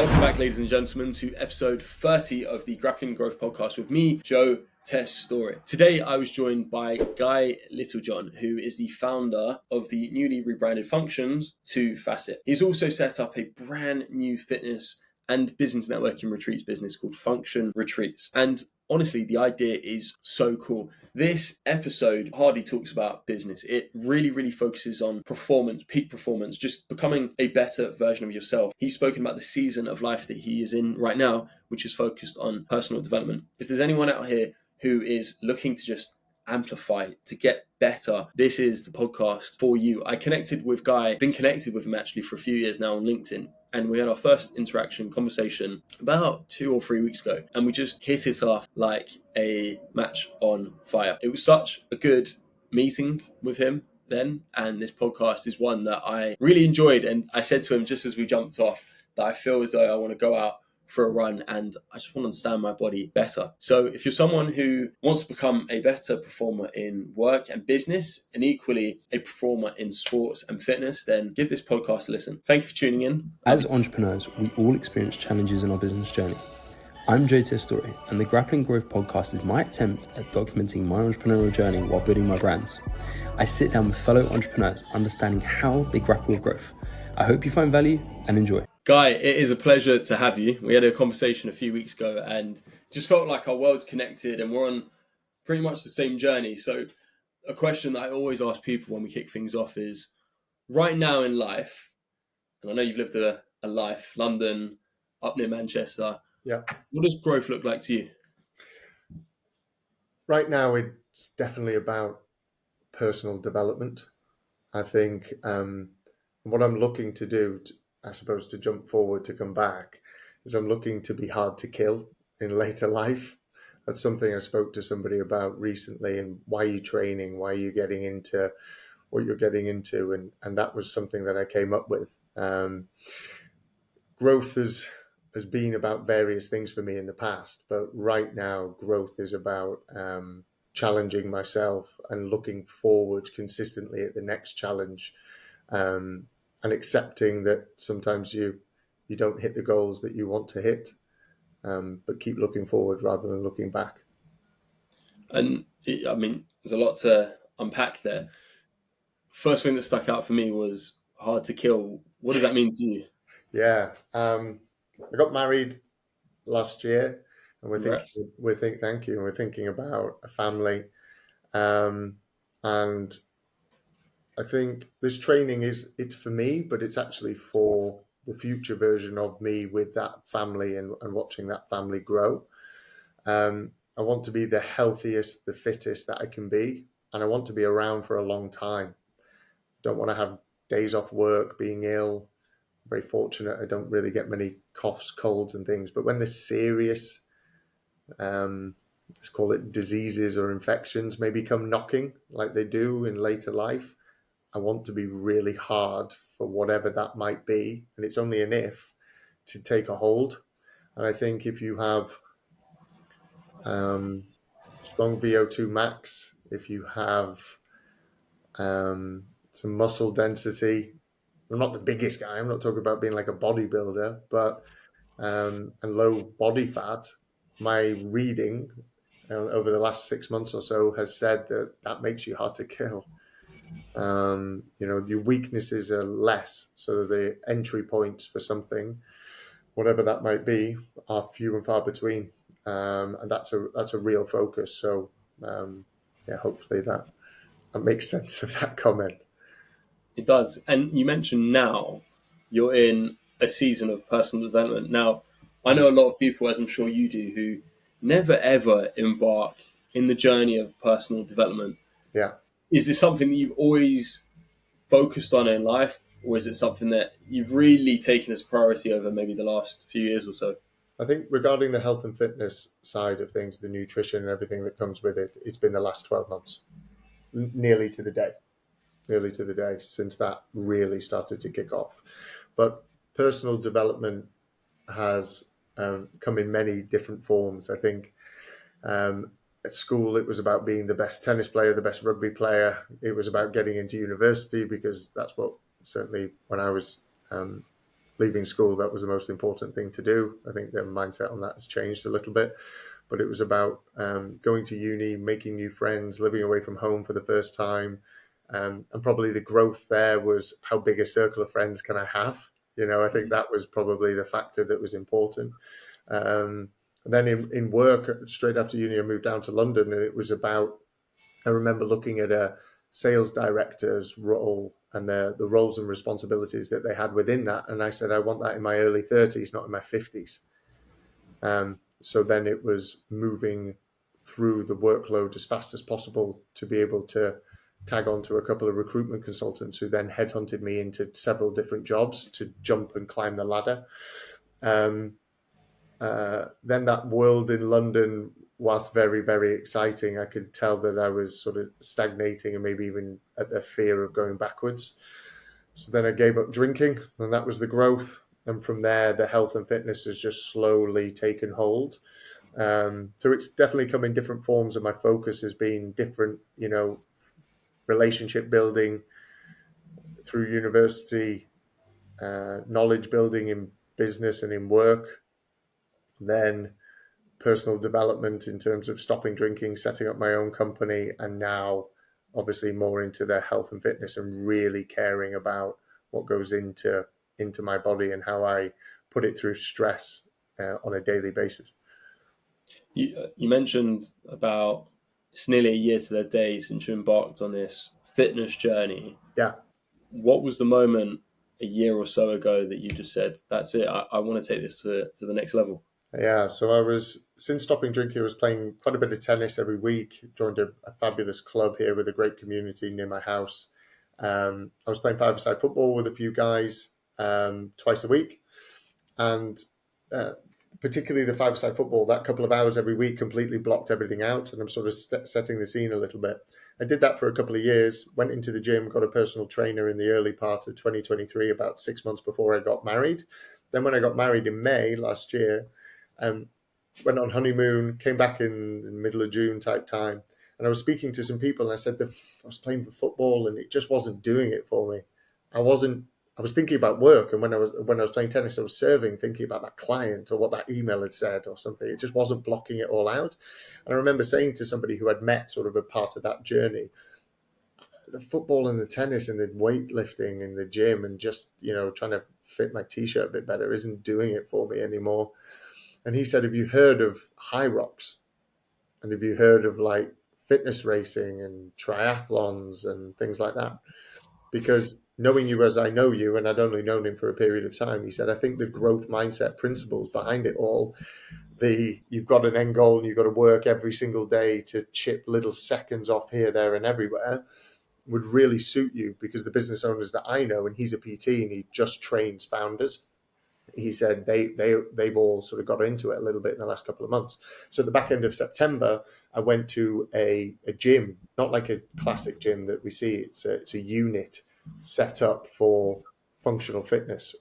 Welcome back, ladies and gentlemen, to episode 30 of the Grappling Growth podcast with me, Joe Story. Today, I was joined by Guy Littlejohn, who is the founder of the newly rebranded Functions to Facets. He's also set up a brand new fitness and business networking retreats business called Function Retreats. And honestly, the idea is so cool. This episode hardly talks about business. It really focuses on performance, peak performance, just becoming a better version of yourself. He's spoken about the season of life that he is in right now, which is focused on personal development. If there's anyone out here who is looking to just amplify, to get better, this is the podcast for you. I connected with Guy, been connected with him actually for a few years now on LinkedIn. And we had our first conversation about 2 or 3 weeks ago. And we just hit it off like a match on fire. It was such a good meeting with him then. And this podcast is one that I really enjoyed. And I said to him, just as we jumped off, that I feel as though I want to go out for a run and I just want to understand my body better. So if you're someone who wants to become a better performer in work and business and equally a performer in sports and fitness, then give this podcast a listen. Thank you for tuning in. As entrepreneurs, we all experience challenges in our business journey. I'm Joe Story, and the Grappling Growth podcast is my attempt at documenting my entrepreneurial journey while building my brands. I sit down with fellow entrepreneurs, understanding how they grapple with growth. I hope you find value and enjoy. Guy, it is a pleasure to have you. We had a conversation a few weeks ago and just felt like our worlds connected and we're on pretty much the same journey. So a question that I always ask people when we kick things off is, right now in life, and I know you've lived a life, London, up near Manchester. Yeah. What does growth look like to you? Right now, it's definitely about personal development. I think what I'm looking to do, I suppose, to jump forward, to come back, is I'm looking to be hard to kill in later life. That's something I spoke to somebody about recently, and why are you training? Why are you getting into what you're getting into? And that was something that I came up with. Growth has been about various things for me in the past, but right now growth is about challenging myself and looking forward consistently at the next challenge, and accepting that sometimes you don't hit the goals that you want to hit, but keep looking forward rather than looking back. And I mean, there's a lot to unpack there. First thing that stuck out for me was hard to kill. What does that mean to you? Yeah. I got married last year, and thank you. And we're thinking about a family. And I think this training it's for me, but it's actually for the future version of me with that family and watching that family grow. I want to be the healthiest, the fittest that I can be. And I want to be around for a long time. Don't want to have days off work, being ill. Very fortunate. I don't really get many coughs, colds and things. But when there's serious, let's call it diseases or infections, maybe come knocking like they do in later life, I want to be really hard for whatever that might be. And it's only an if to take a hold. And I think if you have strong VO2 max, if you have some muscle density, I'm not the biggest guy. I'm not talking about being like a bodybuilder, but and low body fat. My reading over the last 6 months or so has said that makes you hard to kill. Your weaknesses are less, so the entry points for something, whatever that might be, are few and far between, and that's a real focus. So, hopefully that makes sense of that comment. It does. And you mentioned now you're in a season of personal development. Now, I know a lot of people, as I'm sure you do, who never ever embark in the journey of personal development. Yeah. Is this something that you've always focused on in life, or is it something that you've really taken as a priority over maybe the last few years or so? I think regarding the health and fitness side of things, the nutrition and everything that comes with it, it's been the last 12 months, nearly to the day since that really started to kick off. But personal development has come in many different forms. I think at school, it was about being the best tennis player, the best rugby player. It was about getting into university, because that's what, certainly when I was leaving school, that was the most important thing to do. I think the mindset on that has changed a little bit, but it was about going to uni, making new friends, living away from home for the first time. And probably the growth there was how big a circle of friends can I have? I think that was probably the factor that was important. And then in work, straight after uni, I moved down to London, and it was about, I remember looking at a sales director's role and the roles and responsibilities that they had within that. And I said, I want that in my early 30s, not in my 50s. So then it was moving through the workload as fast as possible to be able to tag on to a couple of recruitment consultants who then headhunted me into several different jobs to jump and climb the ladder. Then that world in London was very, very exciting. I could tell that I was sort of stagnating and maybe even at the fear of going backwards. So then I gave up drinking, and that was the growth. And from there, the health and fitness has just slowly taken hold. So it's definitely come in different forms, and my focus has been different, relationship building through university, knowledge building in business and in work, then personal development in terms of stopping drinking, setting up my own company, and now obviously more into their health and fitness and really caring about what goes into my body and how I put it through stress on a daily basis. You mentioned about it's nearly a year to the day since you embarked on this fitness journey. Yeah. What was the moment a year or so ago that you just said, that's it, I want to take this to the next level? Yeah, so since stopping drinking, I was playing quite a bit of tennis every week, joined a fabulous club here with a great community near my house. I was playing five-a-side football with a few guys twice a week. And particularly the five-a-side football, that couple of hours every week completely blocked everything out. And I'm sort of setting the scene a little bit. I did that for a couple of years, went into the gym, got a personal trainer in the early part of 2023, about 6 months before I got married. Then when I got married in May last year, went on honeymoon, came back in the middle of June type time. And I was speaking to some people, and I said I was playing for football and it just wasn't doing it for me. I was thinking about work, and when I was playing tennis, I was serving, thinking about that client or what that email had said or something. It just wasn't blocking it all out. And I remember saying to somebody who had met sort of a part of that journey, the football and the tennis and the weightlifting in the gym and just, trying to fit my t-shirt a bit better isn't doing it for me anymore. And he said, have you heard of high rocks? And have you heard of like fitness racing and triathlons and things like that? Because knowing you as I know you, and I'd only known him for a period of time, he said, I think the growth mindset principles behind it all, you've got an end goal and you've got to work every single day to chip little seconds off here, there, and everywhere, would really suit you, because the business owners that I know, and he's a PT and he just trains founders, he said they've all sort of got into it a little bit in the last couple of months. So at the back end of September, I went to a gym, not like a classic gym that we see. It's a unit set up for functional fitness,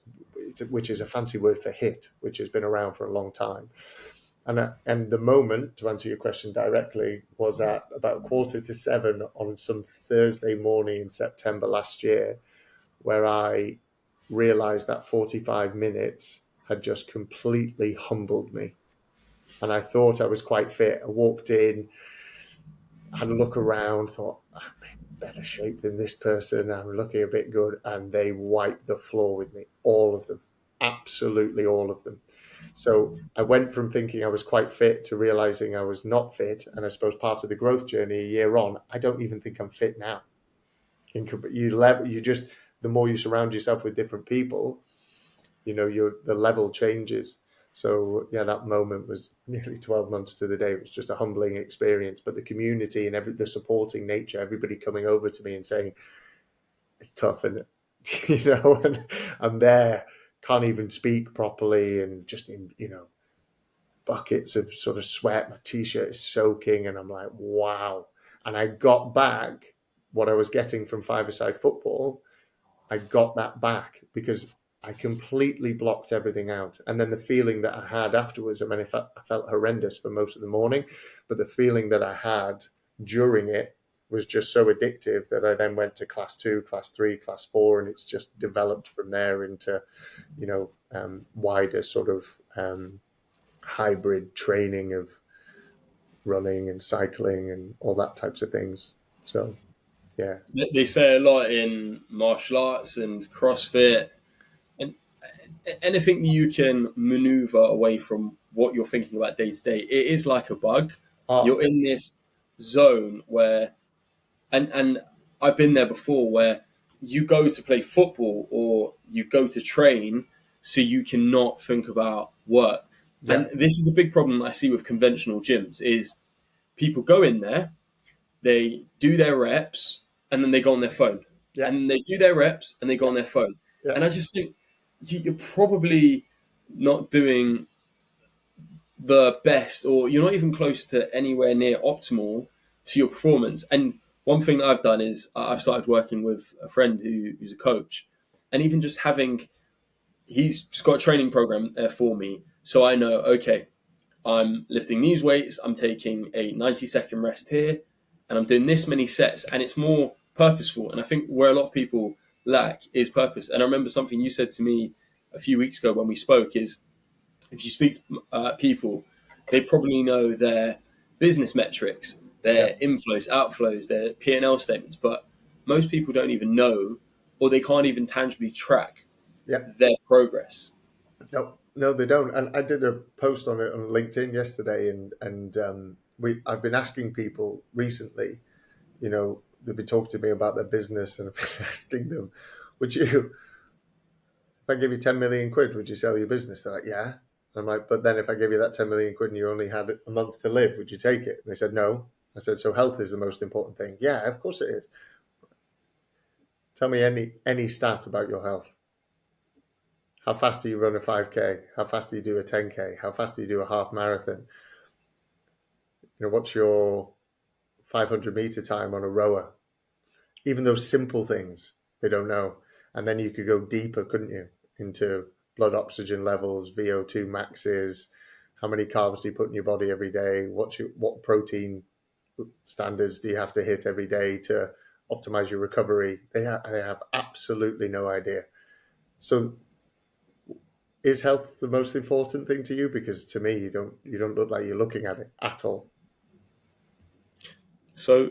which is a fancy word for HIIT, which has been around for a long time. And the moment, to answer your question directly, was at about 6:45 on some Thursday morning in September last year, where I realized that 45 minutes had just completely humbled me. And I thought I was quite fit. I walked in, had a look around, thought, I'm in better shape than this person, I'm looking a bit good. And they wiped the floor with me, all of them, absolutely all of them. So I went from thinking I was quite fit to realizing I was not fit. And I suppose part of the growth journey a year on, I don't even think I'm fit now. The more you surround yourself with different people, the level changes. So yeah, that moment was nearly 12 months to the day. It was just a humbling experience, but the community and the supporting nature, everybody coming over to me and saying, it's tough. And, and I'm there, can't even speak properly. And just in, buckets of sort of sweat, my t-shirt is soaking. And I'm like, wow. And I got back what I was getting from five-a-side football. I got that back because I completely blocked everything out. And then the feeling that I had afterwards, I felt horrendous for most of the morning, but the feeling that I had during it was just so addictive that I then went to class 2, class 3, class 4, and it's just developed from there into, wider sort of hybrid training of running and cycling and all that types of things. So, yeah. They say a lot in martial arts and CrossFit, and anything that you can maneuver away from what you're thinking about day to day, it is like a bug. You're in this zone where, and I've been there before, where you go to play football or you go to train so you cannot think about work. Yeah. And this is a big problem I see with conventional gyms is people go in there, they do their reps, and then they go on their phone. Yeah. And they do their reps and they go on their phone. Yeah. And I just think you're probably not doing the best, or you're not even close to anywhere near optimal to your performance. And one thing that I've done is I've started working with a friend who's a coach, and even just he's just got a training program there for me. So I know, okay, I'm lifting these weights, I'm taking a 90-second rest here, and I'm doing this many sets, and it's more purposeful. And I think where a lot of people lack is purpose. And I remember something you said to me a few weeks ago when we spoke is, if you speak to people, they probably know their business metrics, their inflows, outflows, their P&L statements, but most people don't even know, or they can't even tangibly track their progress. No, they don't. And I did a post on it on LinkedIn yesterday, and I've been asking people recently, they've been talking to me about their business, and I've been asking them, if I give you 10 million quid, would you sell your business? They're like, yeah. I'm like, but then if I give you that 10 million quid and you only had a month to live, would you take it? And they said, no. I said, so health is the most important thing. Yeah, of course it is. Tell me any stat about your health. How fast do you run a 5K? How fast do you do a 10K? How fast do you do a half marathon? What's your 500 meter time on a rower? Even those simple things, they don't know. And then you could go deeper, couldn't you, into blood oxygen levels, VO2 maxes, how many carbs do you put in your body every day? What protein standards do you have to hit every day to optimize your recovery? They have absolutely no idea. So is health the most important thing to you? Because to me, you don't look like you're looking at it at all. So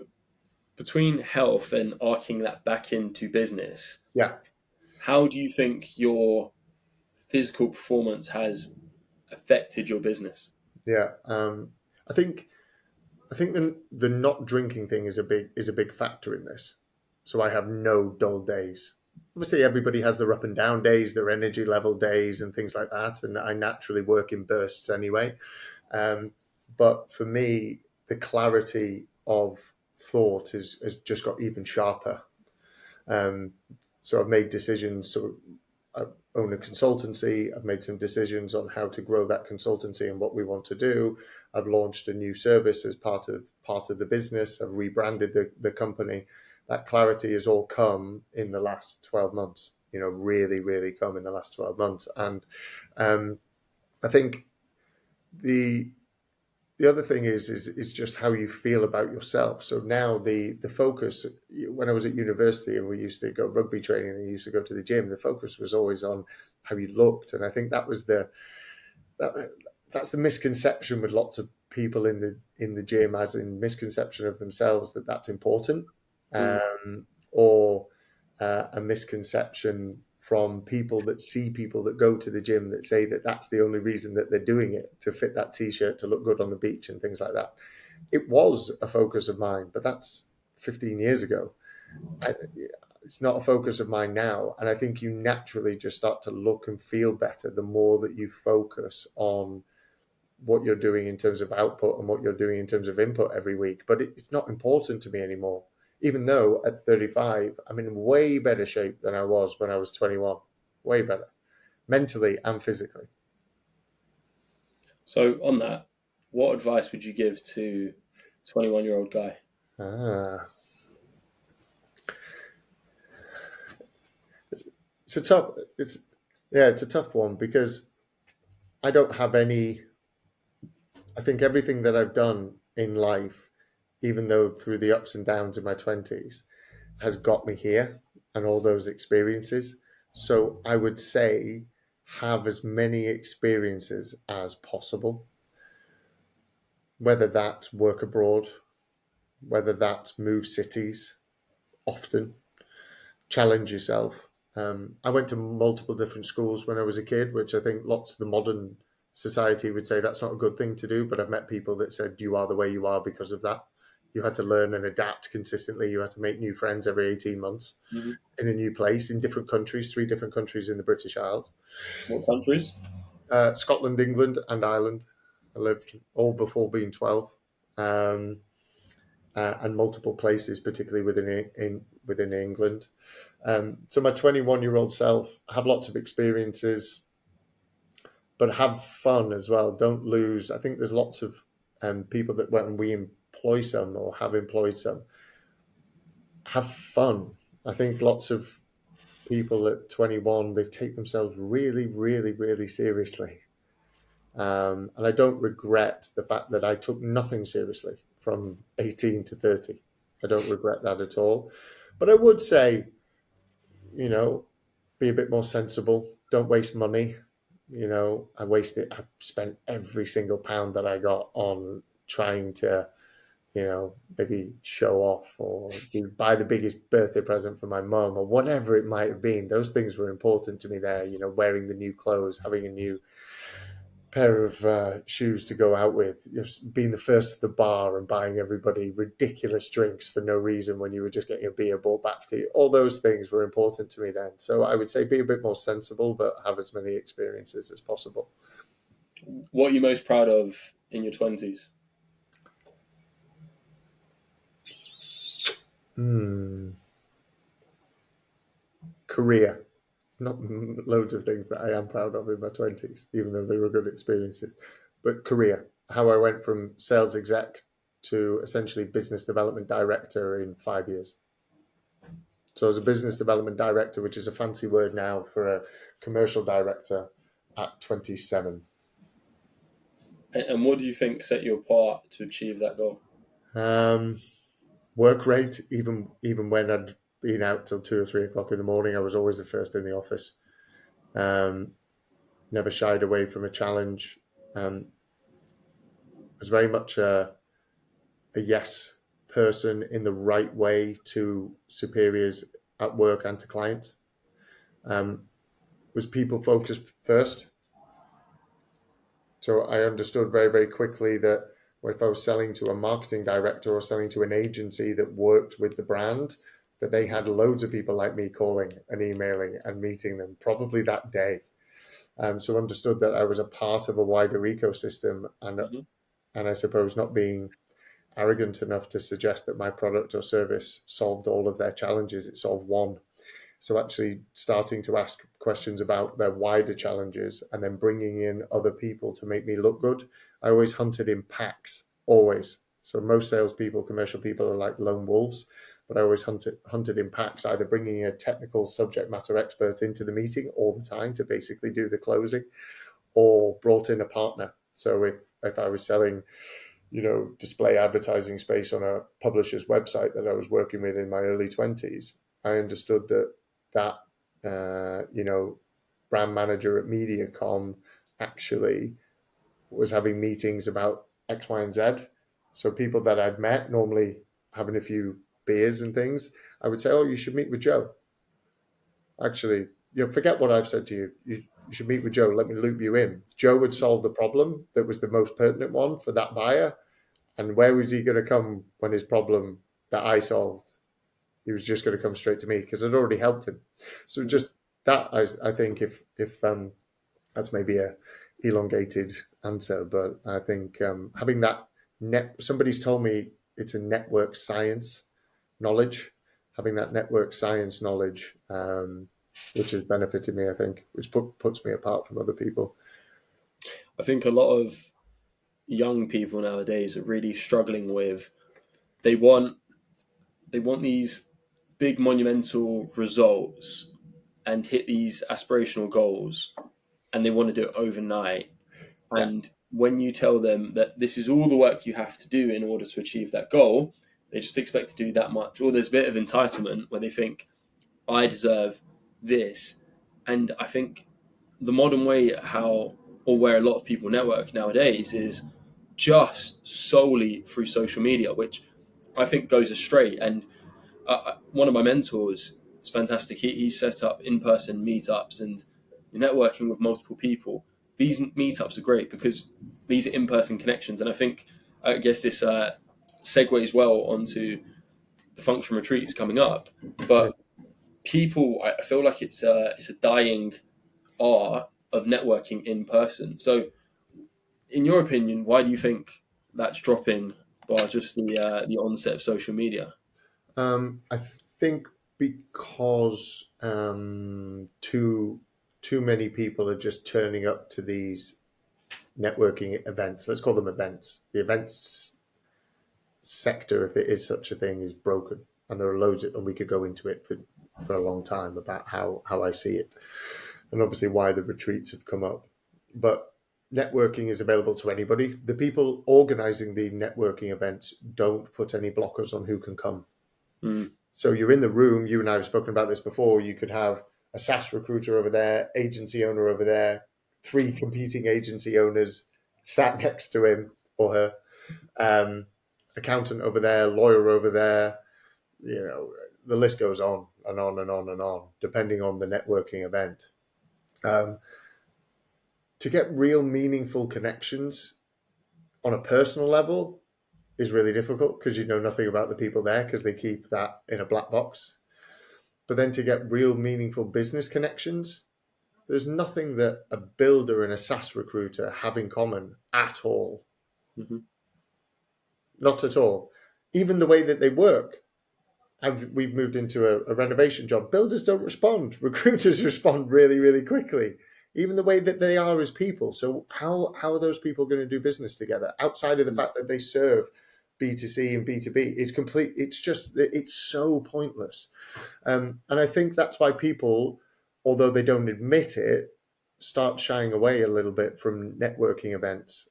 between health and arcing that back into business, how do you think your physical performance has affected your business? I think the not drinking thing is a big factor in this. So I have no dull days. Obviously, everybody has their up and down days, their energy level days, and things like that. And I naturally work in bursts anyway. But for me, the clarity of thought has just got even sharper. So I've made decisions. So I own a consultancy. I've made some decisions on how to grow that consultancy and what we want to do. I've launched a new service as part of the business. I've rebranded the company. That clarity has all come in the last 12 months, really, really come in the last 12 months. And I think the other thing is just how you feel about yourself. So now the focus, when I was at university and we used to go rugby training and you used to go to the gym, the focus was always on how you looked. And I think that was that's the misconception with lots of people in the gym, as in misconception of themselves that that's important, or a misconception from people that see people that go to the gym that say that that's the only reason that they're doing it, to fit that t-shirt, to look good on the beach and things like that. It was a focus of mine, but that's 15 years ago. It's not a focus of mine now. And I think you naturally just start to look and feel better the more that you focus on what you're doing in terms of output and what you're doing in terms of input every week. But it's not important to me anymore. Even though at 35, I'm in way better shape than I was when I was 21. Way better, mentally and physically. So on that, what advice would you give to 21-year-old Guy? It's a tough one, because I don't have any. I think everything that I've done in life even though through the ups and downs of my 20s, has got me here and all those experiences. So I would say have as many experiences as possible, whether that's work abroad, whether that's move cities often, challenge yourself. I went to multiple different schools when I was a kid, which I think lots of the modern society would say that's not a good thing to do. But I've met people that said you are the way you are because of that. You had to learn and adapt consistently. You had to make new friends every 18 months Mm-hmm. in a new place, in different countries, 3 different countries in the British Isles. What countries? Scotland, England, and Ireland. I lived all before being 12. And multiple places, particularly within England. So my 21-year-old self, have lots of experiences, but have fun as well. Don't lose. I think there's lots of people that when we employ some or have employed some, have fun. I think lots of people at 21, they take themselves really, really, really seriously. And I don't regret the fact that I took nothing seriously from 18 to 30. I don't regret that at all. But I would say, be a bit more sensible. Don't waste money. I spent every single pound that I got on trying to, maybe show off or buy the biggest birthday present for my mum or whatever it might have been. Those things were important to me there, wearing the new clothes, having a new pair of shoes to go out with, being the first to the bar and buying everybody ridiculous drinks for no reason when you were just getting a beer brought back to you. All those things were important to me then. So I would say be a bit more sensible, but have as many experiences as possible. What are you most proud of in your 20s? Career. Not loads of things that I am proud of in my 20s, even though they were good experiences. But career, how I went from sales exec to essentially business development director in 5 years. So as a business development director, which is a fancy word now for a commercial director at 27. And what do you think set you apart to achieve that goal? Work rate, even when I'd been out till 2 or 3 o'clock in the morning, I was always the first in the office. Never shied away from a challenge. Was very much a yes person in the right way to superiors at work and to clients. Was people focused first. So I understood very, very quickly that if I was selling to a marketing director or selling to an agency that worked with the brand, that they had loads of people like me calling and emailing and meeting them probably that day. So understood that I was a part of a wider ecosystem and I suppose not being arrogant enough to suggest that my product or service solved all of their challenges. It solved one. So actually starting to ask questions about their wider challenges and then bringing in other people to make me look good. I always hunted in packs, always. So most salespeople, commercial people are like lone wolves, but I always hunted in packs, either bringing a technical subject matter expert into the meeting all the time to basically do the closing, or brought in a partner. So if I was selling, display advertising space on a publisher's website that I was working with in my early 20s, I understood that brand manager at Mediacom actually was having meetings about X, Y, and Z. So people that I'd met, normally having a few beers and things, I would say, oh, you should meet with Joe. Actually, forget what I've said to you. You should meet with Joe. Let me loop you in. Joe would solve the problem that was the most pertinent one for that buyer. And where was he going to come when his problem that I solved? He was just going to come straight to me because I'd already helped him. So just that, I think if that's maybe a elongated answer, but I think having that somebody's told me it's a network science knowledge, having that network science knowledge, which has benefited me, I think, which puts me apart from other people. I think a lot of young people nowadays are really struggling with, they want these big monumental results and hit these aspirational goals, and they want to do it overnight. Yeah. And when you tell them that this is all the work you have to do in order to achieve that goal, they just expect to do that much. Or there's a bit of entitlement where they think, I deserve this. And I think the modern way where a lot of people network nowadays is just solely through social media, which I think goes astray. And one of my mentors is fantastic. He set up in-person meetups and you're networking with multiple people. These meetups are great because these are in-person connections. And I guess this segues well onto the function retreats coming up. Yeah. But people, I feel like it's a dying art of networking in person. So in your opinion, why do you think that's dropping by just the onset of social media? I think because too many people are just turning up to these networking events. Let's call them events. The events sector, if it is such a thing, is broken, and there are loads of, and we could go into it for a long time about how I see it, and obviously why the retreats have come up. But networking is available to anybody. The people organizing the networking events don't put any blockers on who can come. Mm. So you're in the room. You and I have spoken about this before. You could have a SaaS recruiter over there, agency owner over there, 3 competing agency owners sat next to him or her, accountant over there, lawyer over there. You know, the list goes on and on and on and on, depending on the networking event. To get real meaningful connections on a personal level is really difficult because you know nothing about the people there because they keep that in a black box. But then to get real meaningful business connections, there's nothing that a builder and a SaaS recruiter have in common at all. Mm-hmm. Not at all. Even the way that they work. We've moved into a renovation job. Builders don't respond. Recruiters respond really, really quickly. Even the way that they are as people. So how are those people going to do business together outside of the fact that they serve B2C and B2B? It's complete. It's so pointless. And I think that's why people, although they don't admit it, start shying away a little bit from networking events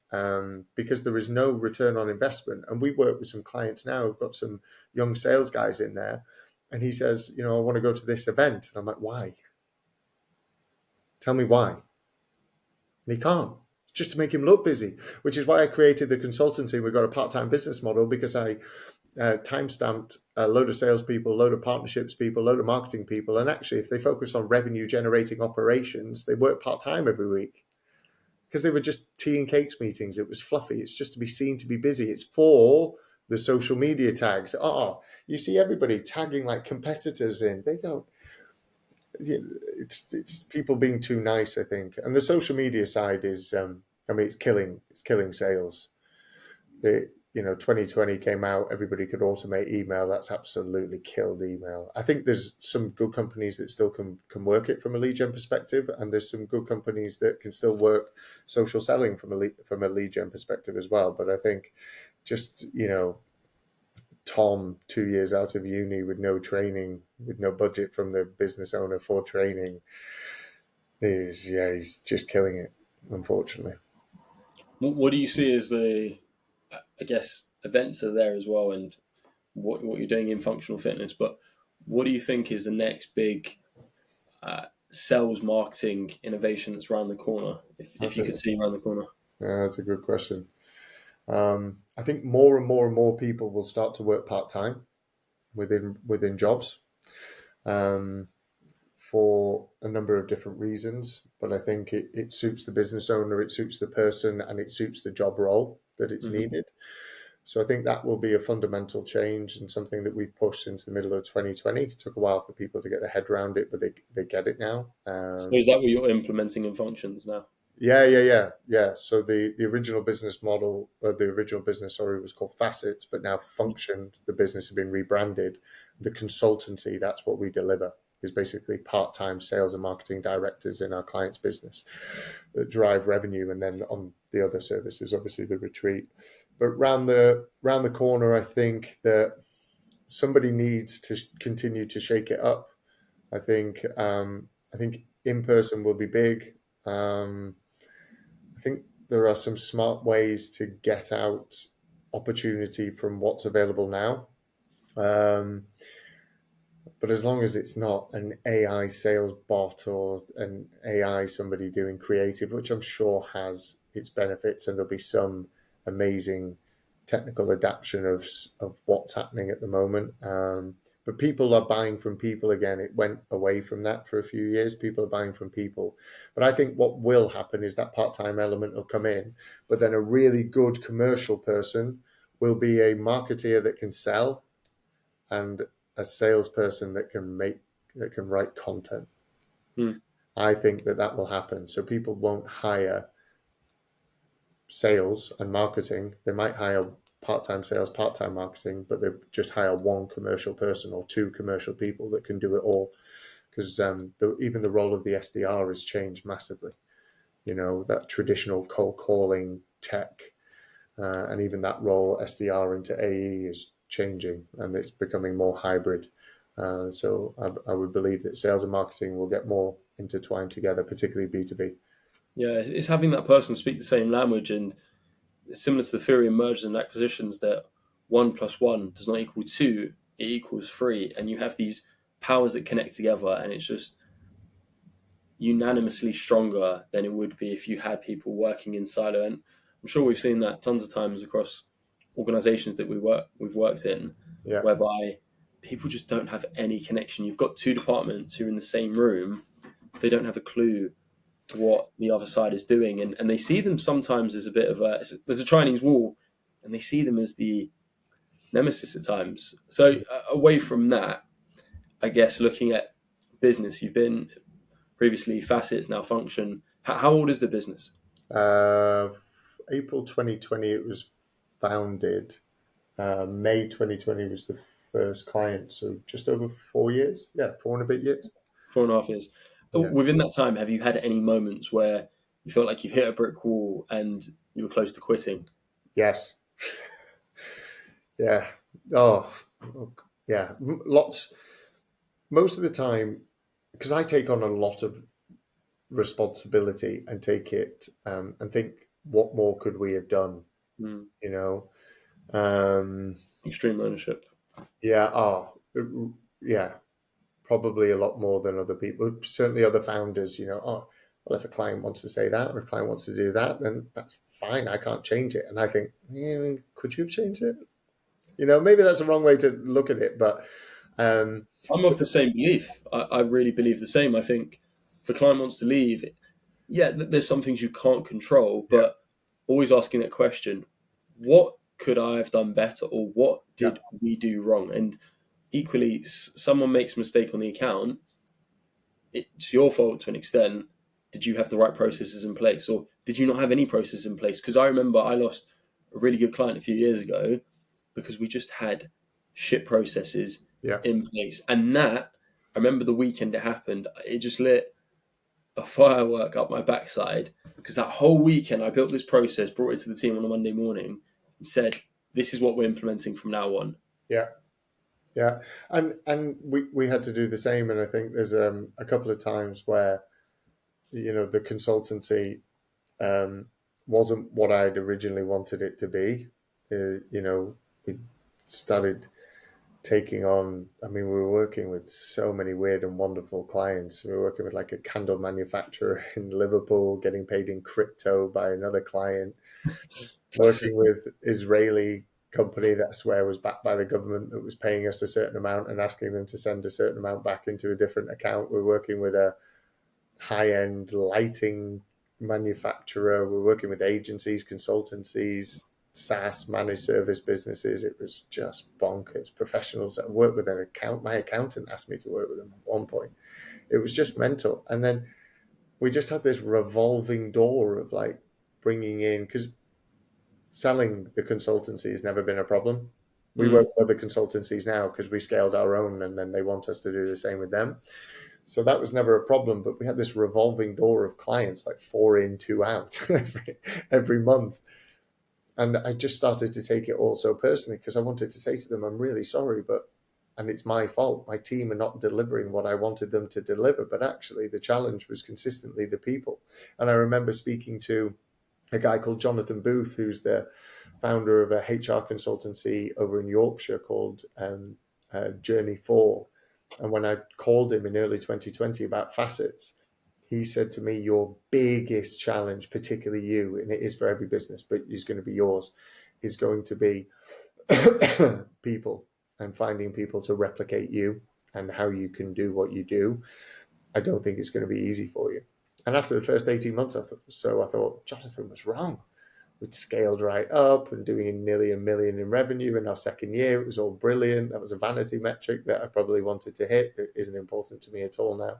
because there is no return on investment. And we work with some clients now. We've got some young sales guys in there. And he says, I want to go to this event. And I'm like, why? Tell me why. And he can't. Just to make him look busy, which is why I created the consultancy. We've got a part-time business model because I time-stamped a load of salespeople, a load of partnerships people, a load of marketing people. And actually, if they focus on revenue-generating operations, they work part-time every week because they were just tea and cakes meetings. It was fluffy. It's just to be seen, to be busy. It's for the social media tags. You see everybody tagging like competitors in. They don't. It's people being too nice, I think. And the social media side is, it's killing sales. 2020 came out, everybody could automate email. That's absolutely killed email. I think there's some good companies that still can work it from a lead gen perspective, and there's some good companies that can still work social selling from a lead gen perspective as well. But I think just, Tom, 2 years out of uni with no training, with no budget from the business owner for training, he's just killing it, unfortunately. What do you see as I guess, events are there as well, and what you're doing in functional fitness, but what do you think is the next big sales marketing innovation that's around the corner, if you could see around the corner? Yeah, that's a good question. I think more and more and more people will start to work part-time within jobs for a number of different reasons. But I think it suits the business owner, it suits the person, and it suits the job role that it's needed. So I think that will be a fundamental change and something that we've pushed since the middle of 2020. It took a while for people to get their head around it, but they get it now. So is that what you're implementing in functions now? Yeah. So the original business model, was called Facets, but now Function, the business has been rebranded. The consultancy, that's what we deliver, is basically part-time sales and marketing directors in our client's business that drive revenue, and then on the other services, obviously the retreat. But round the corner, I think that somebody needs to continue to shake it up. I think in person will be big. I think there are some smart ways to get out opportunity from what's available now. But as long as it's not an AI sales bot or an AI somebody doing creative, which I'm sure has its benefits, and there'll be some amazing technical adaptation of what's happening at the moment. But people are buying from people again. It went away from that for a few years. People are buying from people. But I think what will happen is that part-time element will come in, but then a really good commercial person will be a marketeer that can sell and a salesperson that can write content. I think that will happen. So people won't hire sales and marketing. They might hire part-time sales, part-time marketing, but they just hire one commercial person or two commercial people that can do it all. Because even the role of the SDR has changed massively. That traditional cold calling tech, and even that role SDR into AE is changing, and it's becoming more hybrid. So I would believe that sales and marketing will get more intertwined together, particularly B2B. Yeah, it's having that person speak the same language, and it's similar to the theory of mergers and acquisitions that 1 + 1 does not equal 2, it equals 3. And you have these powers that connect together, and it's just unanimously stronger than it would be if you had people working in silo. And I'm sure we've seen that tons of times across organizations that we've worked in, whereby people just don't have any connection. You've got two departments who are in the same room, they don't have a clue what the other side is doing, and they see them sometimes as a bit of there's a Chinese wall, and they see them as the nemesis at times. So away from that, I guess looking at business, you've been previously Facets, now Function. How old is the business? April 2020 it was founded. May 2020 was the first client, so just over 4 years. 4 and a bit years. 4.5 years. Within that time, have you had any moments where you felt like you've hit a brick wall and you were close to quitting? Yes. Yeah. Oh, yeah. Lots. Most of the time, because I take on a lot of responsibility and take it and think, what more could we have done? Extreme ownership. Yeah. Yeah. Probably a lot more than other people. Certainly other founders, well, if a client wants to say that or a client wants to do that, then that's fine. I can't change it. And I think, could you have changed it? Maybe that's the wrong way to look at it, but I'm of the same belief. I really believe the same. I think if a client wants to leave, there's some things you can't control, but always asking that question, what could I have done better, or what did we do wrong? And equally, someone makes a mistake on the account, it's your fault to an extent. Did you have the right processes in place, or did you not have any processes in place? Because I remember I lost a really good client a few years ago because we just had shit processes in place. And that, I remember the weekend it happened, it just lit a firework up my backside, because that whole weekend I built this process, brought it to the team on a Monday morning and said, this is what we're implementing from now on. Yeah, and we had to do the same, and I think there's a couple of times where the consultancy wasn't what I'd originally wanted it to be. We started taking on. I mean, we were working with so many weird and wonderful clients. We were working with like a candle manufacturer in Liverpool, getting paid in crypto by another client. Working with Israeli company that I swear was backed by the government that was paying us a certain amount and asking them to send a certain amount back into a different account. We're working with a high-end lighting manufacturer. We're working with agencies, consultancies, SaaS, managed service businesses. It was just bonkers. Professionals that work with an account. My accountant asked me to work with them at one point. It was just mental. And then we just had this revolving door of like bringing in, because selling the consultancy has never been a problem. We work with other consultancies now because we scaled our own, and then they want us to do the same with them. So that was never a problem, but we had this revolving door of clients, like 4 in, 2 out every month. And I just started to take it all so personally, because I wanted to say to them, I'm really sorry, and it's my fault. My team are not delivering what I wanted them to deliver. But actually the challenge was consistently the people. And I remember speaking to a guy called Jonathan Booth, who's the founder of a HR consultancy over in Yorkshire called Journey 4. And when I called him in early 2020 about Facets, he said to me, your biggest challenge, particularly you, and it is for every business, but it's going to be yours, is going to be people and finding people to replicate you and how you can do what you do. I don't think it's going to be easy for you. And after the first 18 months, I thought Jonathan was wrong. We'd scaled right up and doing nearly $1 million in revenue in our second year. It was all brilliant. That was a vanity metric that I probably wanted to hit. That isn't important to me at all now.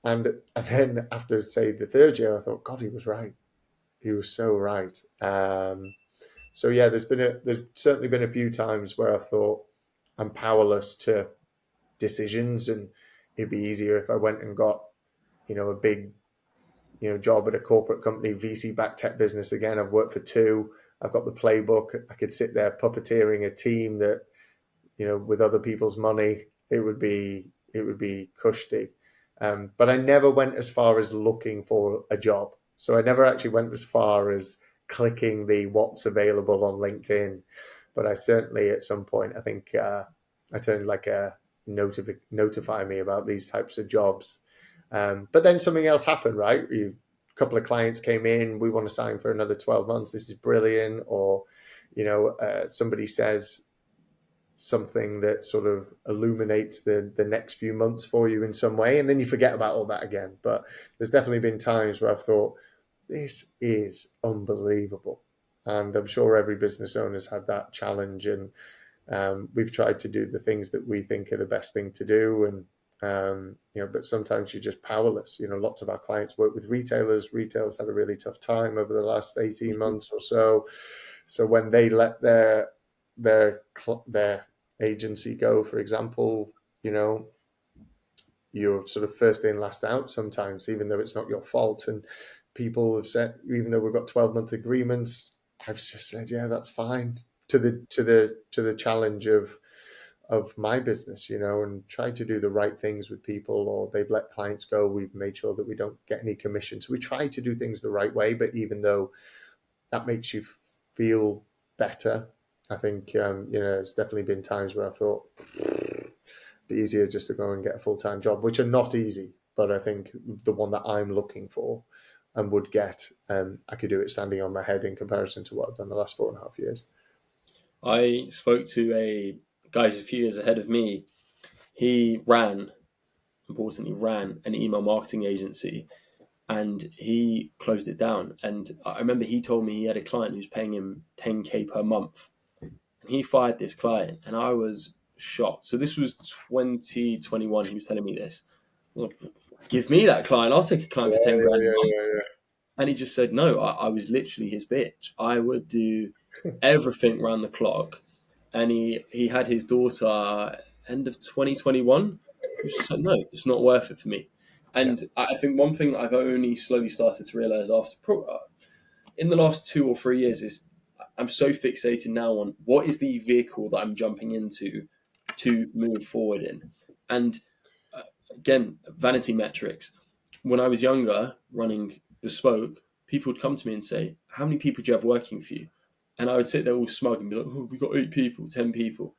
And then after, say, the third year, I thought, God, he was right. He was so right. So yeah, there's certainly been a few times where I've thought I'm powerless to decisions, and it'd be easier if I went and got, a big, job at a corporate company, VC-backed tech business. Again, I've worked for two. I've got the playbook. I could sit there puppeteering a team that, with other people's money, it would be cushy. But I never went as far as looking for a job. So I never actually went as far as clicking the what's available on LinkedIn. But I certainly, at some point, I think I turned like a notify me about these types of jobs. But then something else happened, right? A couple of clients came in, we want to sign for another 12 months. This is brilliant. Or, somebody says something that sort of illuminates the next few months for you in some way. And then you forget about all that again. But there's definitely been times where I've thought, this is unbelievable. And I'm sure every business owner's had that challenge. And we've tried to do the things that we think are the best thing to do. And, but sometimes you're just powerless. Lots of our clients work with retailers. Retailers had a really tough time over the last 18 months or so. So when they let their agency go, for example, you're sort of first in, last out sometimes, even though it's not your fault. And people have said, even though we've got 12-month agreements, I've just said, yeah, that's fine, to the challenge of my business, and try to do the right things with people. Or they've let clients go, we've made sure that we don't get any commission. So we try to do things the right way. But even though that makes you feel better, I think, there's definitely been times where I thought it'd be easier just to go and get a full-time job, which are not easy. But I think the one that I'm looking for and would get, I could do it standing on my head in comparison to what I've done the last 4.5 years. I spoke to a guy who's a few years ahead of me. He importantly ran an email marketing agency, and he closed it down. And I remember he told me he had a client who's paying him $10K per month. And he fired this client, and I was shocked. So this was 2021. He was telling me this. I was like, give me that client. I'll take a client for 10 grand a month. And he just said, no, I was literally his bitch. I would do everything around the clock. And he had his daughter end of 2021. He just said, no, it's not worth it for me. And I think one thing I've only slowly started to realize in the last 2 or 3 years is I'm so fixated now on what is the vehicle that I'm jumping into to move forward in. And again, vanity metrics. When I was younger, running Bespoke, people would come to me and say, how many people do you have working for you? And I would sit there all smug and be like, oh, we got 8 people, 10 people.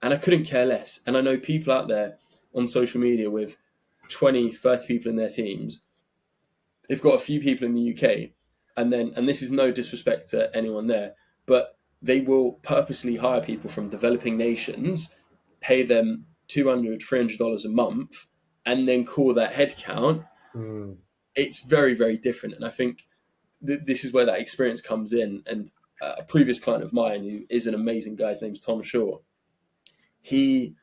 And I couldn't care less. And I know people out there on social media with 20, 30 people in their teams. They've got a few people in the UK. And this is no disrespect to anyone there, but they will purposely hire people from developing nations, pay them $200, $300 a month, and then call that headcount. It's very, very different. And I think this is where that experience comes in. And a previous client of mine, who is an amazing guy, his name's Tom Shaw, he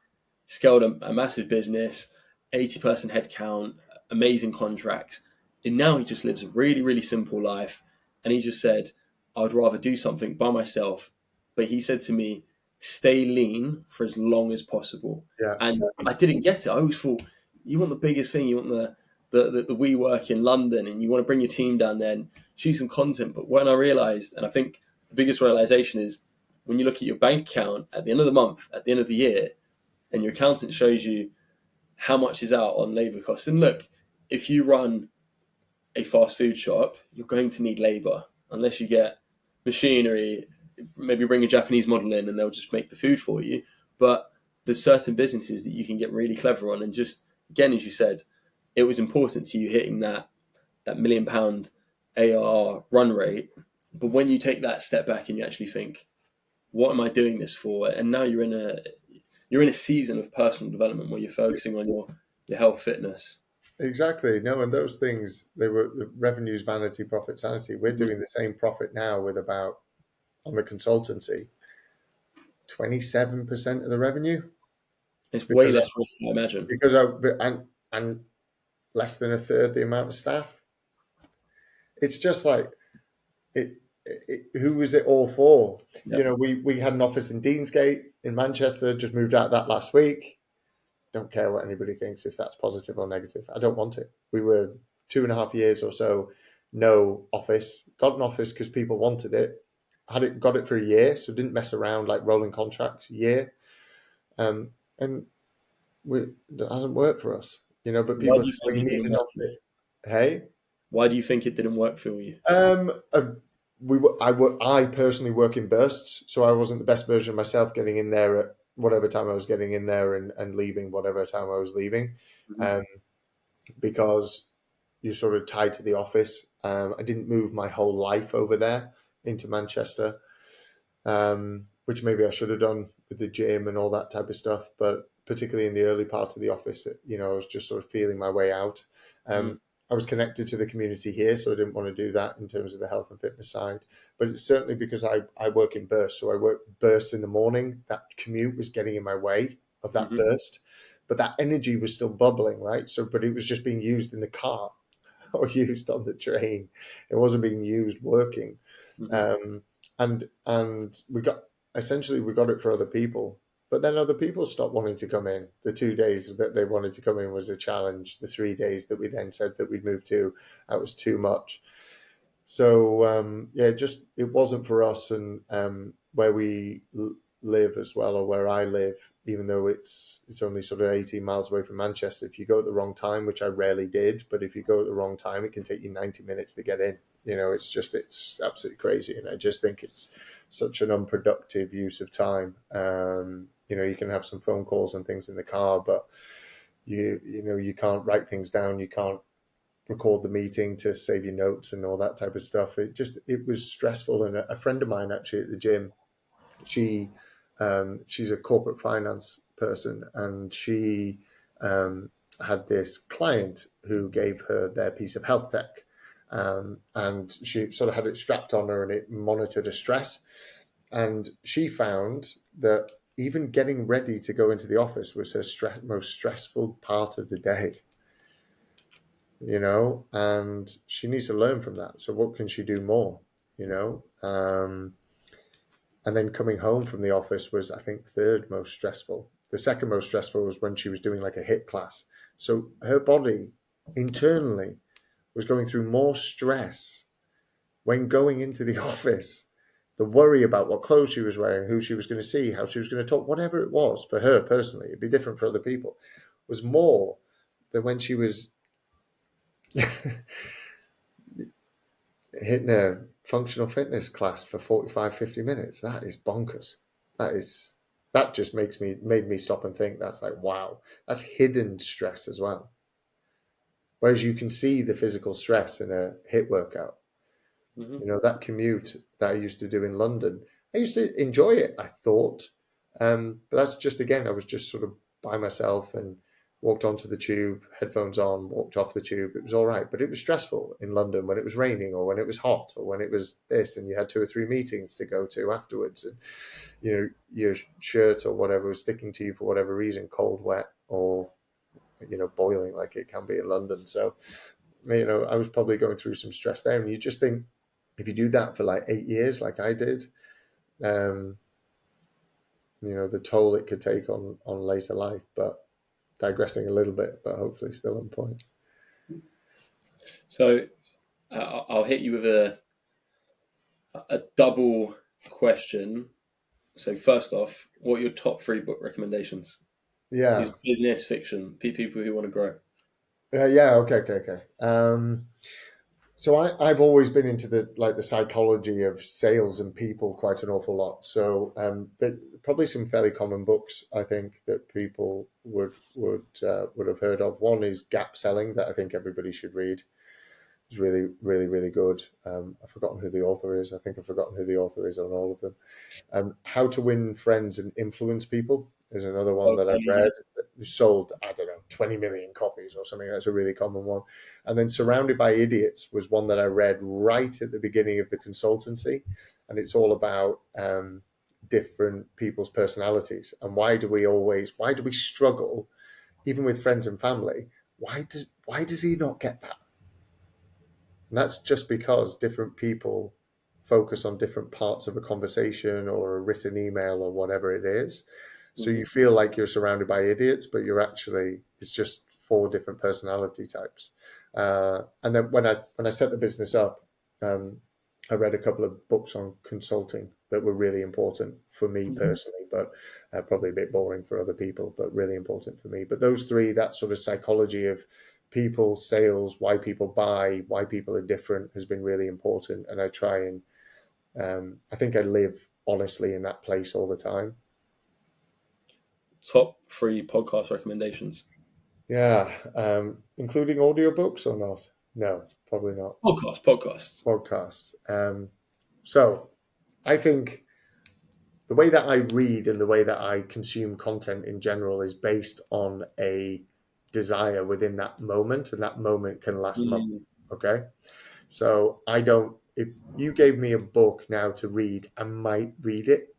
scaled a massive business, 80-person headcount, amazing contracts. And now he just lives a really, really simple life. And he just said, I would rather do something by myself. But he said to me, stay lean for as long as possible. Yeah. And I didn't get it. I always thought, you want the biggest thing, you want the WeWork in London, and you want to bring your team down there and shoot some content. But when I realized, and I think the biggest realization is when you look at your bank account at the end of the month, at the end of the year, and your accountant shows you how much is out on labor costs. And look, if you run a fast food shop, you're going to need labor unless you get machinery, maybe bring a Japanese model in and they'll just make the food for you. But there's certain businesses that you can get really clever on. And just, again, as you said, it was important to you hitting that £1 million ARR run rate. But when you take that step back and you actually think, what am I doing this for? And now you're in a season of personal development where you're focusing on your health, fitness. Exactly. No, and those things, they were the revenues, vanity, profit, sanity. We're doing the same profit now with about, on the consultancy, 27% of the revenue. It's way less risk, I imagine. And less than a third the amount of staff. It's just like, who was it all for? Yep. We had an office in Deansgate in Manchester, just moved out that last week. Don't care what anybody thinks, if that's positive or negative. I don't want it. We were 2.5 years or so, no office. Got an office because people wanted it. Got it for a year, so didn't mess around, like rolling contracts, year. And that hasn't worked for us, but people say, well, you need an office. Hey? Why do you think it didn't work for you? I personally work in bursts, so I wasn't the best version of myself getting in there at whatever time I was getting in there and leaving whatever time I was leaving, because you're sort of tied to the office. I didn't move my whole life over there into Manchester, which maybe I should have done with the gym and all that type of stuff. But particularly in the early part of the office, I was just sort of feeling my way out. I was connected to the community here, so I didn't want to do that in terms of the health and fitness side. But it's certainly because I work in bursts. So I work bursts in the morning. That commute was getting in my way of that burst. But that energy was still bubbling, right? But it was just being used in the car or used on the train. It wasn't being used working. And we got it for other people. But then other people stopped wanting to come in. The 2 days that they wanted to come in was a challenge. The 3 days that we then said that we'd move to, that was too much. So, it wasn't for us. And where we live as well, or where I live, even though it's only sort of 18 miles away from Manchester, if you go at the wrong time, which I rarely did, but if you go at the wrong time, it can take you 90 minutes to get in. It's absolutely crazy. And I just think it's such an unproductive use of time. You can have some phone calls and things in the car, but you can't write things down. You can't record the meeting to save your notes and all that type of stuff. It was stressful. And a friend of mine actually at the gym, she's a corporate finance person, and she had this client who gave her their piece of health tech. And she sort of had it strapped on her and it monitored her stress. And she found that even getting ready to go into the office was her most stressful part of the day, and she needs to learn from that. So what can she do more, and then coming home from the office was, I think, third most stressful. The second most stressful was when she was doing like a HIIT class. So her body internally was going through more stress when going into the office. The worry about what clothes she was wearing, who she was going to see, how she was going to talk, whatever it was for her personally, it'd be different for other people, was more than when she was hitting a functional fitness class for 45, 50 minutes. That is bonkers. That just made me stop and think. That's like, wow, that's hidden stress as well. Whereas you can see the physical stress in a HIIT workout. That commute that I used to do in London, I used to enjoy it, I thought. But that's just, again, I was just sort of by myself and walked onto the tube, headphones on, walked off the tube. It was all right. But it was stressful in London when it was raining or when it was hot or when it was this, and you had 2 or 3 meetings to go to afterwards. And, your shirt or whatever was sticking to you for whatever reason, cold, wet, or, boiling like it can be in London. So, I was probably going through some stress there. And you just think, if you do that for like 8 years, like I did, the toll it could take on later life. But digressing a little bit, but hopefully still on point. So I'll hit you with a double question. So first off, what are your top 3 book recommendations? Yeah. Business, fiction, people who want to grow. Yeah. Okay. So I've always been into the psychology of sales and people quite an awful lot. So there probably some fairly common books I think that people would have heard of. One is Gap Selling, that I think everybody should read. It's really, really, really good. I've forgotten who the author is. I think I've forgotten who the author is on all of them. How to Win Friends and Influence People is another one that I read. Okay. That sold, I don't know, 20 million copies or something. That's a really common one. And then Surrounded by Idiots was one that I read right at the beginning of the consultancy. And it's all about different people's personalities. And why do we struggle, even with friends and family? Why does he not get that? And that's just because different people focus on different parts of a conversation or a written email or whatever it is. So you feel like you're surrounded by idiots, but it's just four different personality types. And then when I set the business up, I read a couple of books on consulting that were really important for me personally, but probably a bit boring for other people, but really important for me. But those three, that sort of psychology of people, sales, why people buy, why people are different has been really important. And I try and I think I live honestly in that place all the time. Top 3 podcast recommendations. Yeah. Including audiobooks or not? No, probably not. Podcasts. So I think the way that I read and the way that I consume content in general is based on a desire within that moment, and that moment can last months. Okay. So if you gave me a book now to read, I might read it,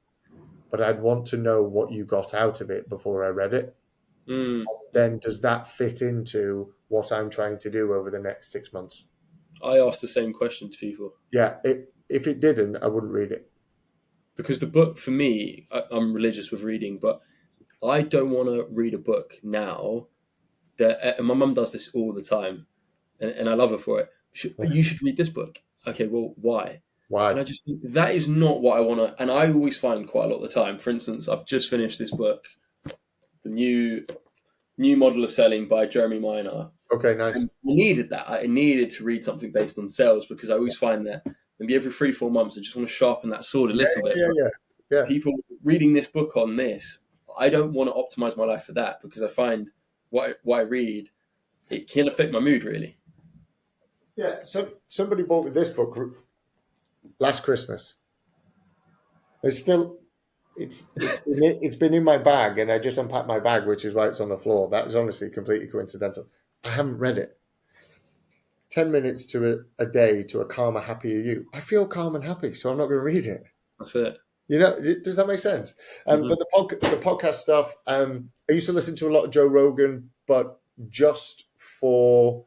but I'd want to know what you got out of it before I read it. Then does that fit into what I'm trying to do over the next 6 months? I ask the same question to people. Yeah. If it didn't, I wouldn't read it. Because the book, for me, I'm religious with reading, but I don't want to read a book now. And my mum does this all the time, and I love her for it. You should read this book. Okay, well, why? Why? And I just think that is not what I want to. And I always find quite a lot of the time. For instance, I've just finished this book, the new model of selling by Jeremy Minor. Okay, nice. And I needed that. I needed to read something based on sales because I always find that maybe every 3-4 months I just want to sharpen that sword a little bit. Yeah. People reading this book on this, I don't want to optimize my life for that because I find what I read, it can affect my mood really. Yeah. So somebody bought me this book last Christmas. It's been in my bag, and I just unpacked my bag, which is why it's on the floor. That is honestly completely coincidental. I haven't read it. 10 minutes to a day to a calmer, happier you. I feel calm and happy, so I'm not going to read it. That's it. You know, does that make sense? But the podcast stuff, I used to listen to a lot of Joe Rogan, but just for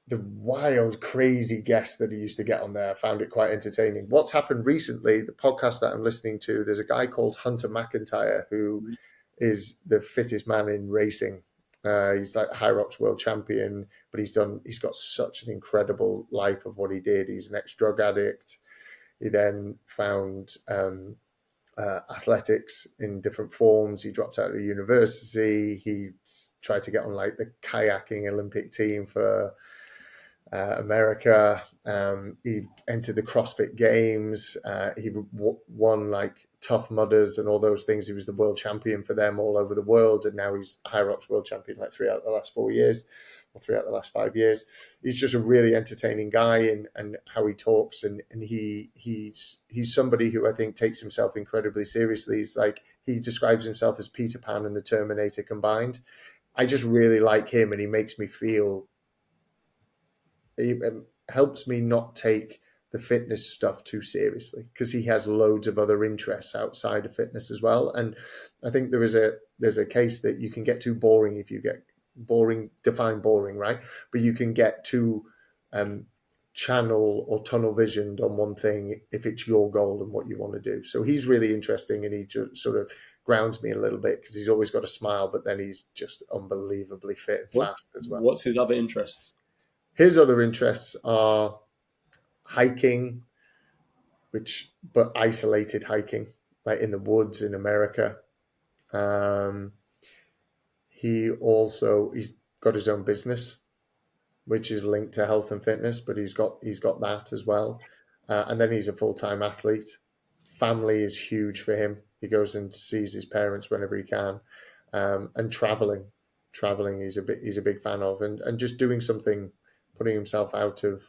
the wild, crazy guests that he used to get on there. I found it quite entertaining. What's happened recently, the podcast that I'm listening to, there's a guy called Hunter McIntyre who is the fittest man in racing. He's like a High Rocks world champion, but he's got such an incredible life of what he did. He's an ex-drug addict. He then found athletics in different forms. He dropped out of university. He tried to get on like the kayaking Olympic team for America. He entered the CrossFit Games. He won like Tough Mudders and all those things. He was the world champion for them all over the world, and now he's High Rocks world champion like 3 out of the last 4 years, or 3 out of the last 5 years. He's just a really entertaining guy, and how he talks, and he's somebody who I think takes himself incredibly seriously. He's like, he describes himself as Peter Pan and the Terminator combined. I just really like him, and he makes me feel. It helps me not take the fitness stuff too seriously because he has loads of other interests outside of fitness as well. And I think there's a case that you can get too boring if you get boring, define boring, right? But you can get too channel or tunnel visioned on one thing if it's your goal and what you want to do. So he's really interesting, and he just sort of grounds me a little bit because he's always got a smile, but then he's just unbelievably fit and fast as well. What's his other interests? His other interests are hiking, but isolated hiking, like in the woods in America. He's got his own business. which is linked to health and fitness, but he's got that as well. And then he's a full-time athlete. Family is huge for him. He goes and sees his parents whenever he can. And traveling, he's a big fan of, and just doing something, putting himself out of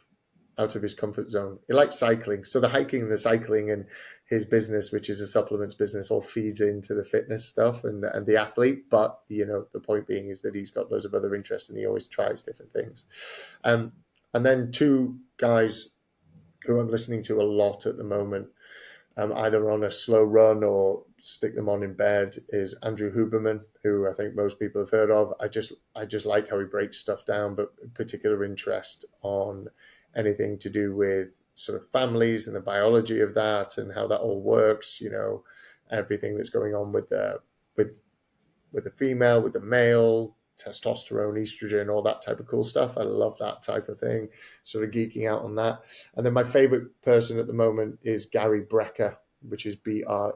his comfort zone. He likes cycling, so the hiking and the cycling and his business, which is a supplements business, all feeds into the fitness stuff and the athlete. But the point being is that he's got loads of other interests, and he always tries different things. And then two guys who I'm listening to a lot at the moment, either on a slow run or stick them on in bed, is Andrew Huberman, who I think most people have heard of. I just like how he breaks stuff down, but particular interest on anything to do with sort of families and the biology of that and how that all works, everything that's going on with the female, with the male, testosterone, estrogen, all that type of cool stuff. I love that type of thing, sort of geeking out on that. And then my favorite person at the moment is Gary Brecker, which is Brecka.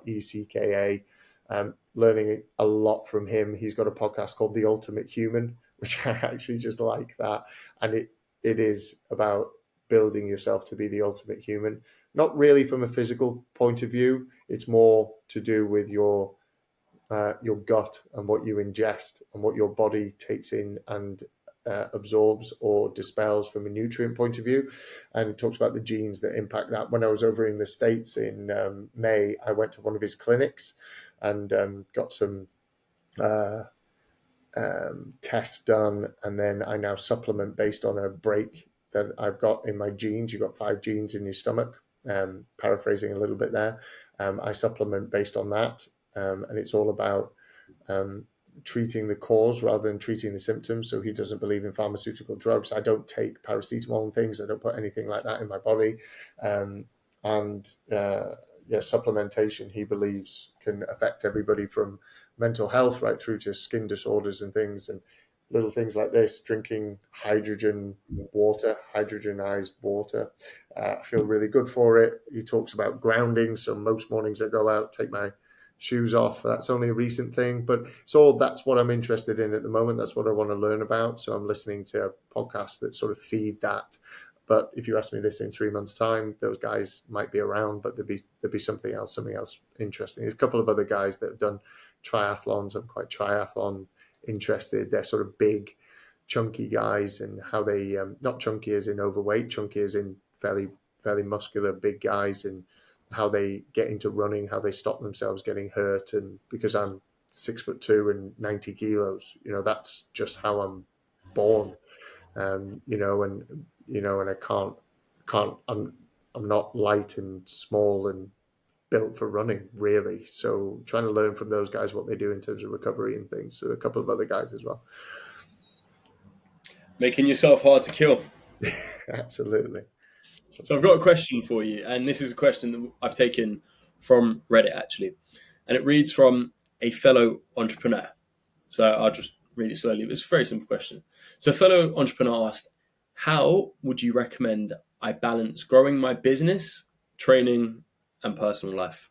Learning a lot from him. He's got a podcast called The Ultimate Human, which I actually just like that. And it is about building yourself to be the ultimate human, not really from a physical point of view. It's more to do with your gut and what you ingest and what your body takes in and absorbs or dispels from a nutrient point of view. And it talks about the genes that impact that. When I was over in the States in May, I went to one of his clinics and got some tests done. And then I now supplement based on a break that I've got in my genes. You've got 5 genes in your stomach, paraphrasing a little bit there. I supplement based on that. And it's all about treating the cause rather than treating the symptoms. So he doesn't believe in pharmaceutical drugs. I don't take paracetamol and things. I don't put anything like that in my body. Supplementation, he believes, can affect everybody from mental health right through to skin disorders and things, and little things like this, drinking hydrogenized water. I feel really good for it. He talks about grounding. So most mornings I go out, take my shoes off. That's only a recent thing, but that's what I'm interested in at the moment. That's what I want to learn about. So I'm listening to podcasts that sort of feed that. But if you ask me this in 3 months' time, those guys might be around, but there'd be something else interesting. There's a couple of other guys that have done triathlons. I'm quite triathlon interested. They're sort of big, chunky guys, and how they not chunky as in overweight, chunky as in fairly muscular, big guys, and how they get into running, how they stop themselves getting hurt. And because I'm 6'2" and 90 kilos, that's just how I'm born. And I can't. I'm not light and small and built for running, really. So trying to learn from those guys what they do in terms of recovery and things. So a couple of other guys as well. Making yourself hard to kill. Absolutely. So I've got a question for you, and this is a question that I've taken from Reddit, actually. And it reads from a fellow entrepreneur. So I'll just read it slowly. It's a very simple question. So a fellow entrepreneur asked, how would you recommend I balance growing my business, training, and personal life?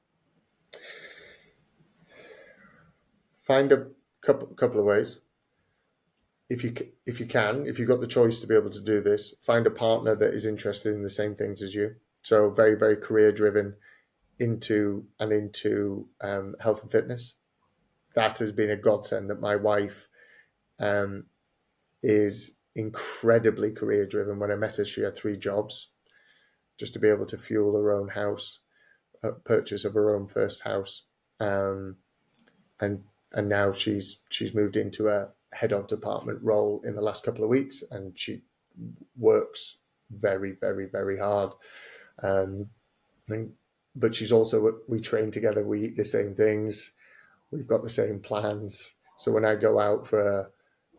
Find a couple of ways. If you've got the choice to be able to do this, find a partner that is interested in the same things as you. So very, very career driven into health and fitness. That has been a godsend, that my wife is incredibly career driven. When I met her, she had 3 jobs just to be able to fuel her own house, purchase of her own first house. And now she's moved into a head of department role in the last couple of weeks, and she works very, very, very hard. But she's also, we train together, we eat the same things, we've got the same plans. So when I go out for a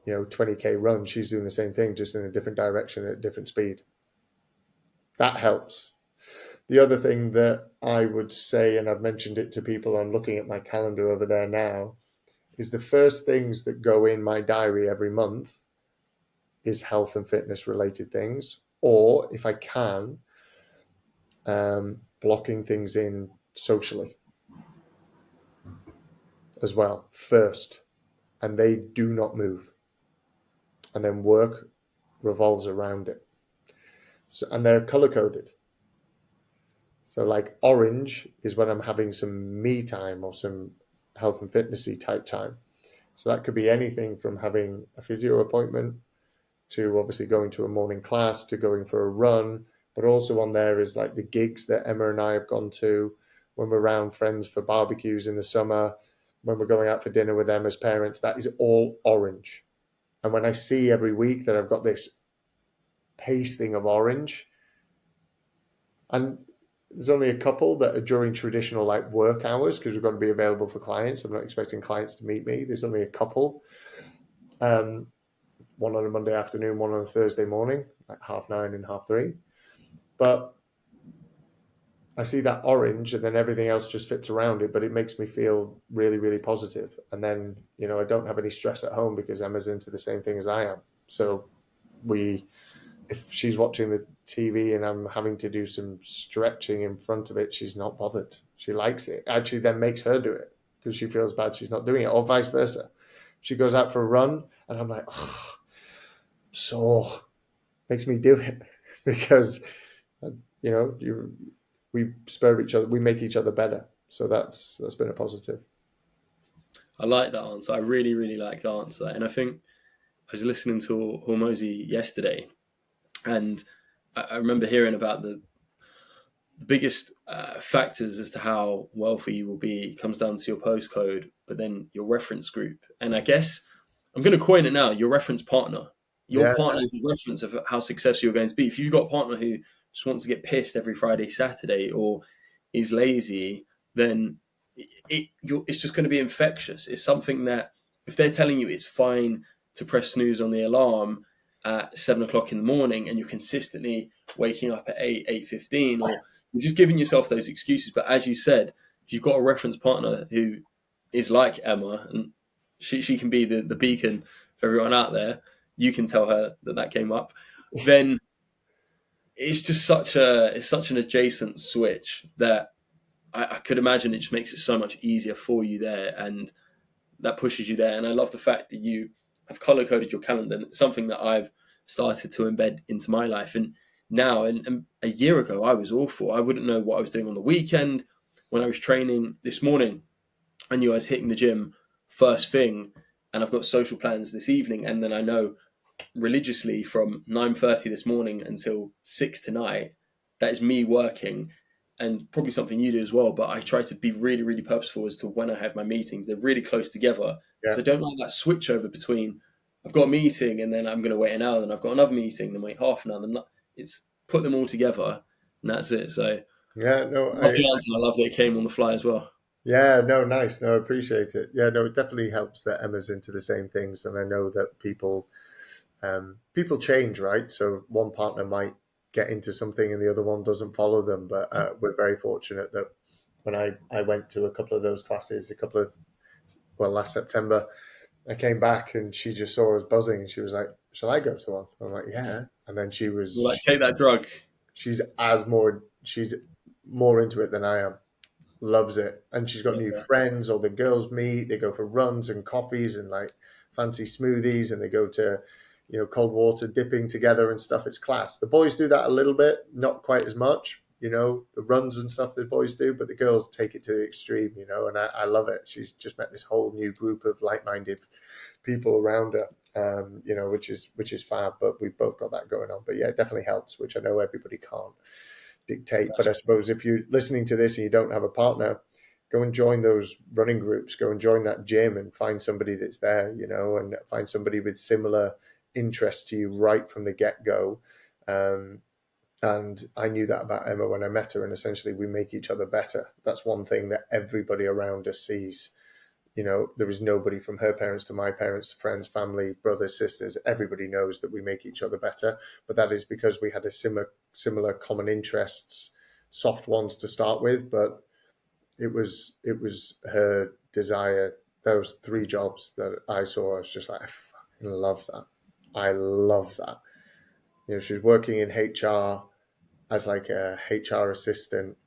20K run, she's doing the same thing, just in a different direction at a different speed. That helps. The other thing that I would say, and I've mentioned it to people, I'm looking at my calendar over there now, is the first things that go in my diary every month is health and fitness related things, or if I can, blocking things in socially as well first, and they do not move. And then work revolves around it. So, and they're color coded. So like orange is when I'm having some me time or some health and fitnessy type time. So that could be anything from having a physio appointment to obviously going to a morning class to going for a run. But also on there is like the gigs that Emma and I have gone to, when we're around friends for barbecues in the summer, when we're going out for dinner with Emma's parents. That is all orange. And when I see every week that I've got this pasting of orange, and there's only a couple that are during traditional like work hours because we've got to be available for clients. I'm not expecting clients to meet me. There's only a couple. One on a Monday afternoon, one on a Thursday morning, like 9:30 and 3:30. But I see that orange and then everything else just fits around it, but it makes me feel really, really positive. And then, I don't have any stress at home because Emma's into the same thing as I am. So if she's watching the TV and I'm having to do some stretching in front of it, she's not bothered. She likes it. Actually, then makes her do it because she feels bad she's not doing it, or vice versa. She goes out for a run and I'm like, oh, sore. Makes me do it because, we spur each other, we make each other better. So that's been a positive. I like that answer. I really, really like the answer. And I think I was listening to Hormozy yesterday, and I remember hearing about the biggest factors as to how wealthy you will be comes down to your postcode, but then your reference group. And I guess I'm going to coin it now, your reference partner. Your partner is a reference of how successful you're going to be. If you've got a partner who just wants to get pissed every Friday, Saturday, or is lazy, then it's just going to be infectious. It's something that if they're telling you it's fine to press snooze on the alarm at 7 o'clock in the morning and you're consistently waking up at 8:15, or you're just giving yourself those excuses. But as you said, if you've got a reference partner who is like Emma, and she can be the beacon for everyone out there, you can tell her that came up, then it's just such an adjacent switch that I could imagine it just makes it so much easier for you there, and that pushes you there. And I love the fact that you have color coded your calendar. And it's something that I've started to embed into my life. And now, and a year ago, I was awful. I wouldn't know what I was doing on the weekend. When I was training this morning, I knew I was hitting the gym first thing, and I've got social plans this evening. And then I know religiously from 9:30 this morning until 6 tonight, that is me working. And probably something you do as well, but I try to be really, really purposeful as to when I have my meetings. They're really close together. Yeah. So I don't like that switch over between I've got a meeting and then I'm going to wait an hour, then I've got another meeting, then wait half an hour. Then it's put them all together, and that's it. So yeah, no, I love the answer. I love that it came on the fly as well. Yeah, no, nice. No, I appreciate it. Yeah, no, it definitely helps that Emma's into the same things. And I know that people change, right? So one partner might get into something and the other one doesn't follow them. But we're very fortunate that when I went to a couple of those classes, last September, I came back and she just saw us buzzing and she was like, shall I go to one? I'm like, yeah. And then she was Like, take that drug. She's more into it than I am. Loves it. And she's got new friends, or the girls meet, they go for runs and coffees and like fancy smoothies, and they go to, cold water dipping together and stuff. It's class. The boys do that a little bit, not quite as much, the runs and stuff the boys do, but the girls take it to the extreme, and I love it. She's just met this whole new group of like-minded people around her, which is fab, but we've both got that going on. But yeah, it definitely helps, which I know everybody can't dictate. But I suppose if you're listening to this and you don't have a partner, go and join those running groups, go and join that gym and find somebody that's there, and find somebody with similar interests to you right from the get-go. And I knew that about Emma when I met her, and essentially we make each other better. That's one thing that everybody around us sees. There is nobody from her parents to my parents, friends, family, brothers, sisters. Everybody knows that we make each other better. But that is because we had a similar common interests, soft ones to start with. But it was her desire. Those 3 jobs that I saw, I was just like, I fucking love that. I love that. She was working in HR as like a HR assistant,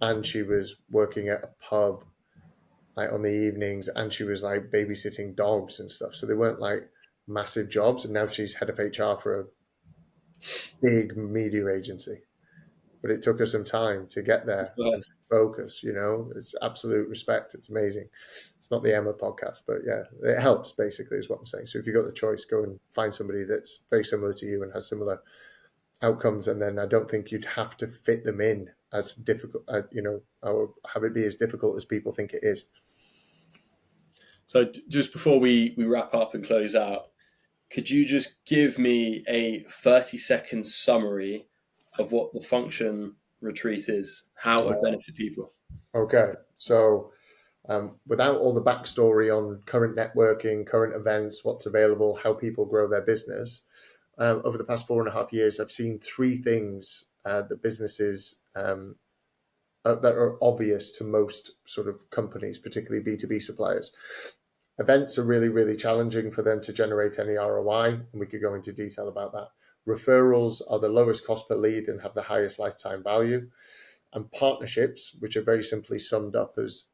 and she was working at a pub like on the evenings, and she was like babysitting dogs and stuff. So they weren't like massive jobs. And now she's head of HR for big media agency, but it took us some time to get there and to focus. It's absolute respect. It's amazing. It's not the Emma podcast, but yeah, it helps basically is what I'm saying. So if you've got the choice, go and find somebody that's very similar to you and has similar outcomes, and then I don't think you'd have to fit them in as difficult, or have it be as difficult as people think it is. So just before we wrap up and close out, could you just give me a 30-second summary of what the Function Retreat is, how it would benefit people? Okay, so without all the backstory on current networking, current events, what's available, how people grow their business, over the past 4.5 years, I've seen three things that businesses that are obvious to most sort of companies, particularly B2B suppliers. Events are really, really challenging for them to generate any ROI, and we could go into detail about that. Referrals are the lowest cost per lead and have the highest lifetime value. And partnerships, which are very simply summed up as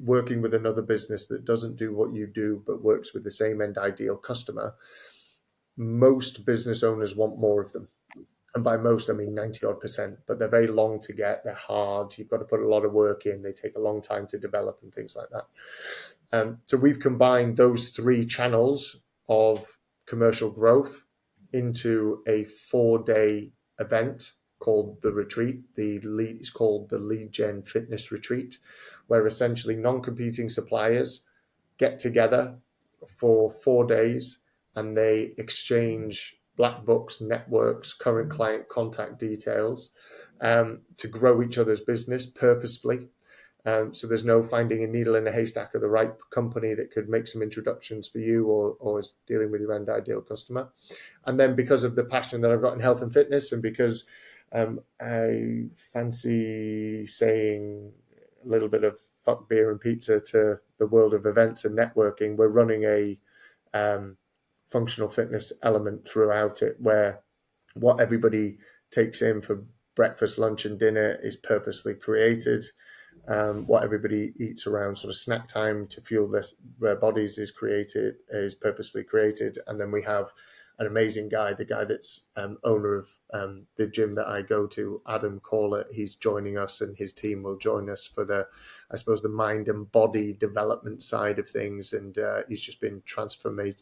working with another business that doesn't do what you do, but works with the same end ideal customer. Most business owners want more of them. And by most, I mean 90 odd %, but they're very long to get. They're hard. You've got to put a lot of work in. They take a long time to develop and things like that. So we've combined those three channels of commercial growth into a 4-day event called the retreat. It's called the Lead Gen Fitness Retreat, where essentially non-competing suppliers get together for 4 days and they exchange black books, networks, current client contact details to grow each other's business purposefully. So there's no finding a needle in a haystack of the right company that could make some introductions for you or is dealing with your end ideal customer. And then because of the passion that I've got in health and fitness, and because I fancy saying a little bit of fuck beer and pizza to the world of events and networking, we're running a functional fitness element throughout it, where what everybody takes in for breakfast, lunch, and dinner is purposefully created. What everybody eats around sort of snack time to fuel their bodies is purposefully created. And then we have an amazing guy, the guy that's owner of the gym that I go to, Adam Corlett. He's joining us, and his team will join us for the mind and body development side of things. And he's just been transformative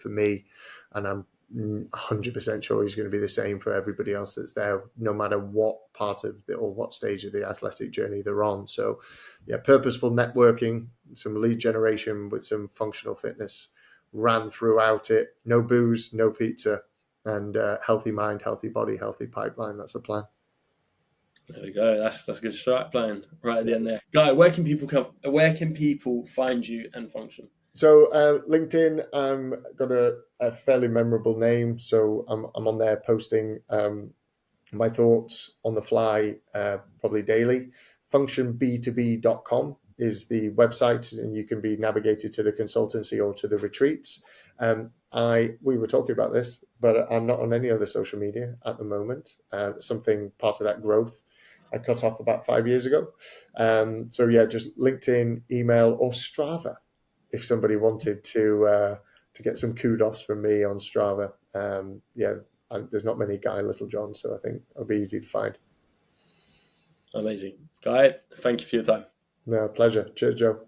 for me, and I'm 100% sure he's going to be the same for everybody else that's there, no matter what part of or what stage of the athletic journey they're on. So yeah, purposeful networking, some lead generation with some functional fitness ran throughout it. No booze, no pizza, and healthy mind, healthy body, healthy pipeline. That's the plan. There we go. That's a good strike plan right at the end there. Guy, where can people find you and Function? So LinkedIn, got a fairly memorable name, so I'm on there posting my thoughts on the fly, probably daily. Functionb2b.com is the website, and you can be navigated to the consultancy or to the retreats. We were talking about this, but I'm not on any other social media at the moment. Something part of that growth I cut off about 5 years ago. So yeah, just LinkedIn, email, or Strava, if somebody wanted to get some kudos from me on Strava. There's not many Guy Littlejohn, so I think it'll be easy to find. Amazing. Guy, thank you for your time. No, pleasure. Cheers, Joe.